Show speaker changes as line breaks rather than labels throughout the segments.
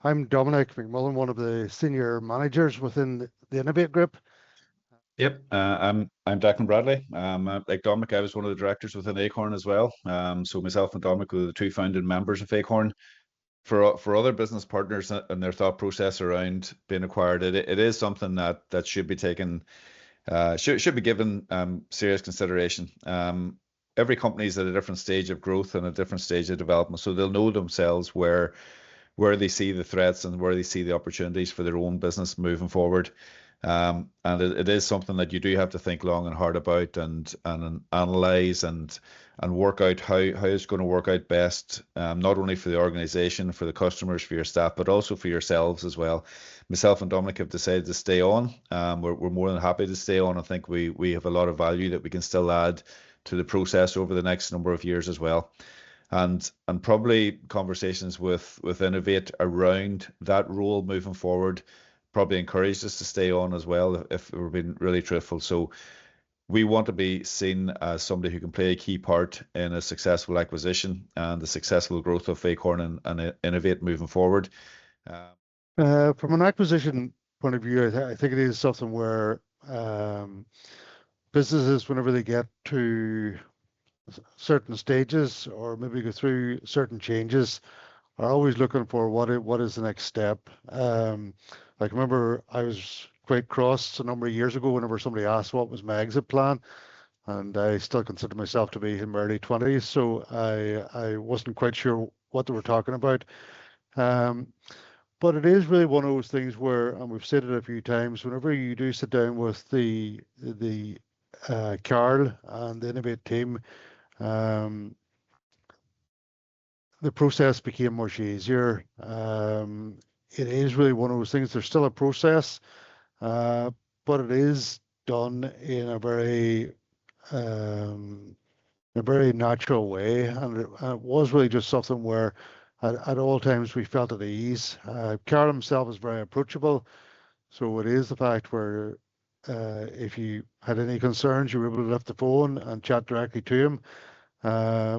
I'm Dominic McMullan, one of the senior managers within the Innov8 Group.
Yep, I'm Declan Bradley. Like Dominic, I was one of the directors within Acorn as well. So myself and Dominic were the two founding members of Acorn. For other business partners and their thought process around being acquired, it is something that should be taken, should be given serious consideration. Every company is at a different stage of growth and a different stage of development, so they'll know themselves where they see the threats and where they see the opportunities for their own business moving forward. And it is something that you do have to think long and hard about and analyze and work out how it's going to work out best, not only for the organization, for the customers, for your staff, but also for yourselves as well. Myself and Dominic have decided to stay on. We're more than happy to stay on. I think we have a lot of value that we can still add to the process over the next number of years as well. And probably conversations with Innov8 around that role moving forward probably encouraged us to stay on as well, if we're being really truthful. So we want to be seen as somebody who can play a key part in a successful acquisition and the successful growth of Acorn and Innov8 moving forward.
From an acquisition point of view, I think it is something where businesses, whenever they get to certain stages or maybe go through certain changes, are always looking for what is the next step. Like, I remember I was quite cross a number of years ago whenever somebody asked what was my exit plan, and I still consider myself to be in my early 20s, so I wasn't quite sure what they were talking about. But it is really one of those things where, and we've said it a few times, whenever you do sit down with the Carl and the Innov8 team, the process became much easier. It is really one of those things. There's still a process, but it is done in a very natural way, and it was really just something where at all times we felt at ease. Carl himself is very approachable, so it is the fact where if you had any concerns, you were able to lift the phone and chat directly to him,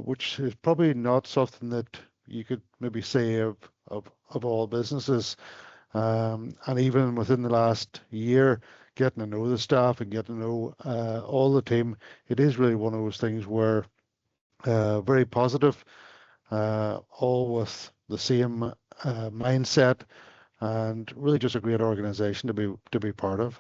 which is probably not something that you could maybe say of all businesses. And even within the last year, getting to know the staff and getting to know all the team, it is really one of those things where very positive, all with the same mindset, and really just a great organization to be part of.